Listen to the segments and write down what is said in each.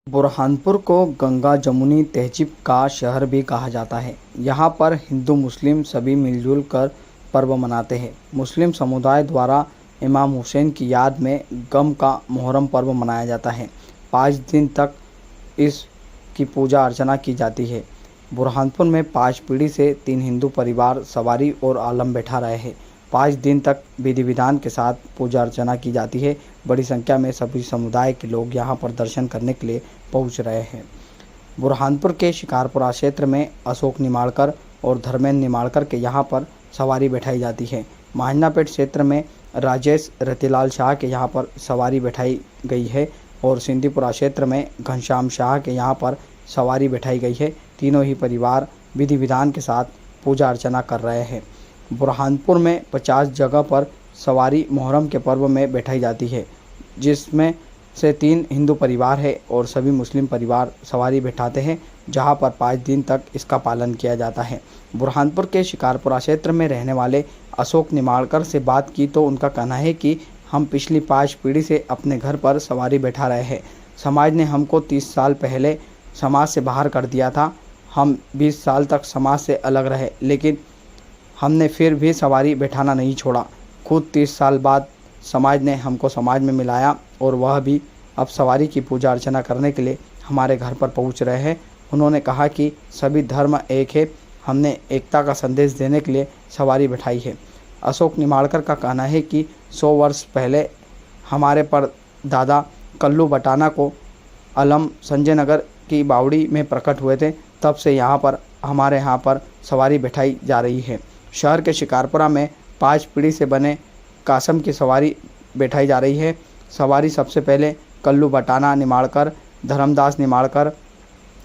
बुरहानपुर को गंगा जमुनी तहजीब का शहर भी कहा जाता है। यहाँ पर हिंदू मुस्लिम सभी मिलजुल कर पर्व मनाते हैं। मुस्लिम समुदाय द्वारा इमाम हुसैन की याद में गम का मुहर्रम पर्व मनाया जाता है। 5 दिन तक इसकी पूजा अर्चना की जाती है। बुरहानपुर में 5 पीढ़ी से 3 हिंदू परिवार सवारी और आलम बैठा रहे हैं। 5 दिन तक विधि विधान के साथ पूजा अर्चना की जाती है। बड़ी संख्या में सभी समुदाय के लोग यहां पर दर्शन करने के लिए पहुंच रहे हैं। बुरहानपुर के शिकारपुरा क्षेत्र में अशोक निमाड़कर और धर्मेंद्र निमाड़कर के यहां पर सवारी बैठाई जाती है। महाजनापेट क्षेत्र में राजेश रतिलाल शाह के यहां पर सवारी बैठाई गई है और सिंधीपुरा क्षेत्र में घनश्याम शाह के यहां पर सवारी बैठाई गई है। तीनों ही परिवार विधि विधान के साथ पूजा अर्चना कर रहे हैं। बुरहानपुर में 50 जगह पर सवारी मुहर्रम के पर्व में बैठाई जाती है, जिसमें से 3 हिंदू परिवार है और सभी मुस्लिम परिवार सवारी बैठाते हैं, जहां पर 5 दिन तक इसका पालन किया जाता है। बुरहानपुर के शिकारपुरा क्षेत्र में रहने वाले अशोक निमाड़कर से बात की तो उनका कहना है कि हम पिछली 5 पीढ़ी से अपने घर पर सवारी बैठा रहे हैं। समाज ने हमको 30 साल पहले समाज से बाहर कर दिया था। हम 20 साल तक समाज से अलग रहे, लेकिन हमने फिर भी सवारी बैठाना नहीं छोड़ा। खुद 30 साल बाद समाज ने हमको समाज में मिलाया और वह भी अब सवारी की पूजा अर्चना करने के लिए हमारे घर पर पहुंच रहे हैं। उन्होंने कहा कि सभी धर्म एक है। हमने एकता का संदेश देने के लिए सवारी बैठाई है। अशोक निमाड़कर का कहना है कि 100 वर्ष पहले हमारे परदादा कल्लू बटाना को अलम संजय नगर की बावड़ी में प्रकट हुए थे। तब से हमारे यहाँ पर सवारी बैठाई जा रही है। शहर के शिकारपुरा में 5 पीढ़ी से बने कासम की सवारी बैठाई जा रही है। सवारी सबसे पहले कल्लू बटाना निमाड़कर, धर्मदास निमाड़कर,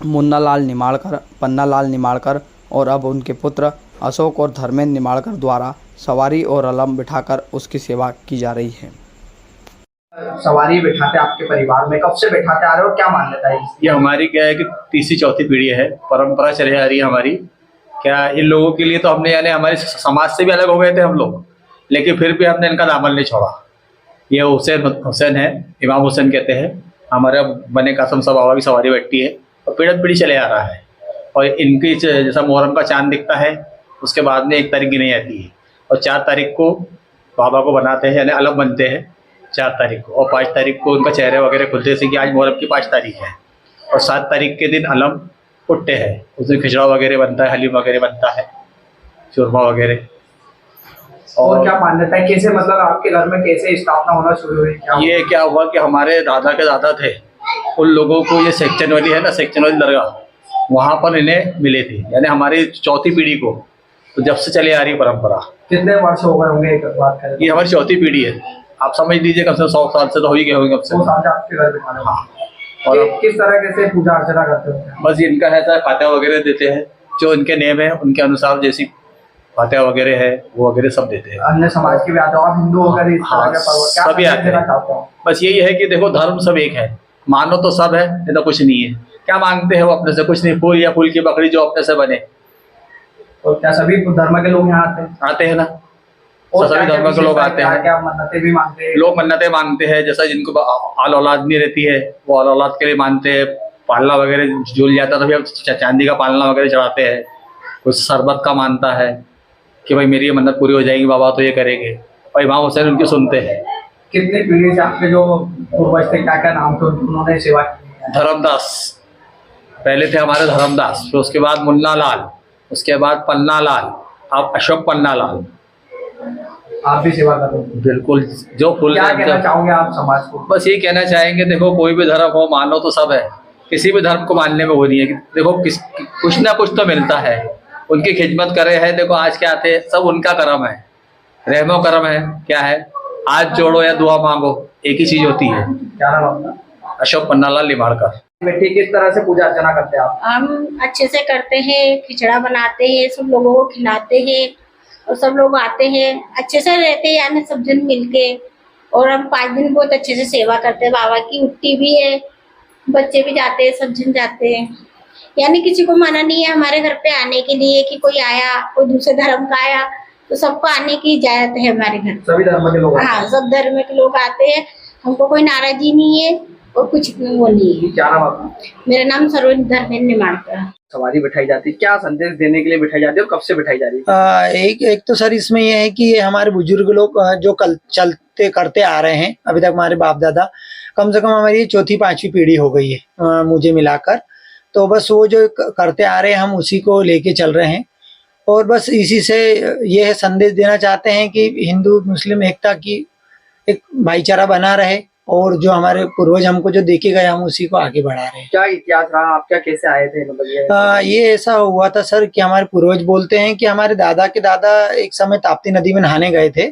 मुन्नालाल निमाड़कर, पन्नालाल निमाड़कर और अब उनके पुत्र अशोक और धर्मेंद्र निमाड़कर द्वारा सवारी और अलम बिठाकर उसकी सेवा की जा रही है। सवारी बैठाते आपके परिवार में, कब से बैठाते आ रहे हो, क्या मान्यता है? ये हमारी क्या है कि तीसरी चौथी पीढ़ी है, परंपरा चली आ रही है हमारी। क्या इन लोगों के लिए तो हमने यानी हमारे समाज से भी अलग हो गए थे हम लोग, लेकिन फिर भी हमने इनका दामन नहीं छोड़ा। ये हुसैन है, इमाम हुसैन कहते हैं। हमारे बने कासम साहब बाबा की सवारी बैठती है और पीढ़ी चले आ रहा है। और इनकी जैसा मुहर्रम का चांद दिखता है, उसके बाद में 1 तारीख गिनी जाती है और 4 तारीख को बाबा को बनाते हैं, यानी अलग बनते हैं 4 तारीख को, और 5 तारीख को उनका चेहरे वगैरह खुलते से कि आज मुहर्रम की 5 तारीख है। और 7 तारीख के दिन अलम उठते हैं, उस दिन खिचड़ा वगैरह बनता है, हलीम वगैरह बनता है, चूरमा वगैरह। और क्या मान्यता है, कैसे मतलब आपके घर में कैसे स्थापना होना शुरू हुई? ये क्या हुआ कि हमारे दादा के दादा थे, उन लोगों को ये सेक्शन वाली है ना, सेक्शन वाली दरगाह, वहाँ पर इन्हें मिले थे, यानी हमारी चौथी पीढ़ी को। तो जब से चली आ रही परंपरा। कितने वर्ष हो गए होंगे बात करें? ये हमारी चौथी पीढ़ी है। आप समझ लीजिए कम से कम 100 साल से तो हो ही गए होंगे। 100 साल से आपके घर में? हाँ। और किस तरह से पूजा अर्चना करते हो? बस इनका है फातिहा वगैरह देते हैं, जो इनके नेम है उनके अनुसार, जैसी फातिहा वगैरह है वो वगैरह सब देते हैं। अन्य समाज के भी आते हो आप, हिंदू वगैरह इस तरह के पर्व क्या सभी आते हैं। बस यही है कि देखो धर्म सब एक है, मानो तो सब है, नहीं तो कुछ नहीं है। क्या मांगते हैं वो अपने से? कुछ नहीं, फूल या फूल की बकरी जो अपने से बने। और क्या सभी धर्म के लोग यहाँ आते हैं ना? और सभी धर्म के लोग आते हैं। क्या मन्नतें भी मांगते हैं? लोग मन्नतें मांगते हैं, जैसा जिनको आल औलाद नहीं रहती है वो आल औलाद के लिए मानते हैं। पालना वगैरह झूल जाता तभी हम चांदी का पालना वगैरह चढ़ाते हैं। कुछ शरबत का मानता है कि भाई मेरी ये मन्नत पूरी हो जाएगी बाबा तो ये करेंगे, और इमाम हुसैन उनकी सुनते हैं। कितने पीढ़ी से आपके जो पूर्वज थे, क्या क्या नाम थे उन्होंने सेवा की? धर्मदास पहले थे हमारे, धर्मदास, फिर उसके बाद मुन्नालाल, उसके बाद पन्नालाल, अब अशोक पन्नालाल। आप भी सेवा करते हैं? बिल्कुल। जो फुल क्या कहना चाहोगे आप समाज को? बस यही कहना चाहेंगे, देखो कोई भी धर्म हो, मानो तो सब है। किसी भी धर्म को मानने में वो नहीं है कि देखो कुछ ना कुछ तो मिलता है। उनकी खिदमत करे है, देखो आज क्या थे, सब उनका कर्म है, रहमो कर्म है। क्या है, हाथ जोड़ो या दुआ मांगो, एक ही चीज होती है। क्या नाम आपका? अशोक पन्नालाल निमाड़कर। बेटी किस तरह से पूजा अर्चना करते हैं आप? हम अच्छे से करते हैं, खिचड़ा बनाते हैं, सब लोगों को खिलाते हैं और सब लोग आते हैं, अच्छे से रहते हैं, यानी सब जन मिलके। और हम 5 दिन बहुत अच्छे से सेवा करते हैं। बाबा की उट्टी भी है, बच्चे भी जाते हैं, सब जन जाते हैं, यानी किसी को मना नहीं है हमारे घर पे आने के लिए कि कोई आया, कोई दूसरे धर्म का आया तो सबको आने की इजाजत है हमारे घर। सभी धर्म के लोग? हाँ, सब धर्म के लोग आते हैं, हमको कोई नाराजगी नहीं है। और कुछ वो नहीं है। क्या नाम आपका? मेरा नाम सरोज धर्मेंद्र निमाड़कर। सवारी बिठाई जाती है, क्या संदेश देने के लिए बिठाई जाती है और कब से बिठाई जा रही है? एक तो सर इसमें यह है कि ये हमारे बुजुर्ग लोग जो कल चलते करते आ रहे हैं अभी तक, हमारे बाप दादा, कम से कम हमारी ये चौथी पांचवी पीढ़ी हो गई है मुझे मिलाकर। तो बस वो जो करते आ रहे हैं हम उसी को लेके चल रहे हैं, और बस इसी से ये संदेश देना चाहते हैं कि हिंदू मुस्लिम एकता की एक भाईचारा बना रहे, और जो हमारे पूर्वज हमको जो देके गए हम उसी को आगे बढ़ा रहे हैं। क्या इतिहास रहा, आप क्या कैसे आए थे, मतलब ये ऐसा हुआ था सर कि हमारे पूर्वज बोलते हैं कि हमारे दादा के दादा एक समय ताप्ती नदी में नहाने गए थे,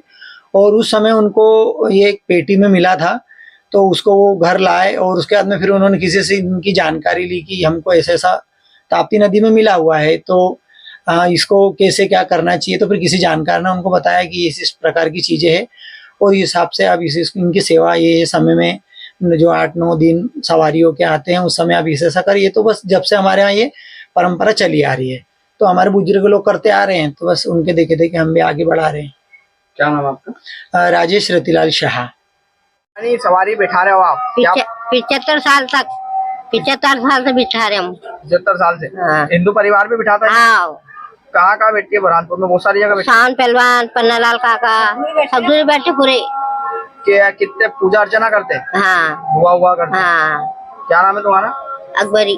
और उस समय उनको ये एक पेटी में मिला था, तो उसको वो घर लाए, और उसके बाद में फिर उन्होंने किसी से इनकी जानकारी ली कि हमको ऐसा ऐसा ताप्ती नदी में मिला हुआ है, तो इसको कैसे क्या करना चाहिए। तो फिर किसी जानकार ने उनको बताया कि इस प्रकार की चीज़ें हैं, और इस हिसाब से आप इनकी सेवा ये समय में जो 8-9 दिन सवारियों के आते हैं उस समय आप इसे ऐसा करिए। तो बस जब से हमारे यहाँ ये परंपरा चली आ रही है, तो हमारे बुजुर्ग लोग करते आ रहे हैं, तो बस उनके देखे देखे हम भी आगे बढ़ा रहे हैं। क्या नाम आपका? राजेश रतिलाल शाह। सवारी बिठा रहे हो आप? 75 साल तक, 75 साल से बिठा रहे हम। 75 साल से? हाँ। हिंदू परिवार भी बिठाता है? हाँ, कहाँ कहाँ बैठती है? बुरहानपुर में बहुत सारी जगह बैठती शान पहलवान, पन्नालाल काका, सब दूर बैठे पूरे। है। कितने पूजा अर्चना करते हैं? हाँ हुआ करते हैं? हाँ। क्या नाम है तुम्हारा? अकबरी।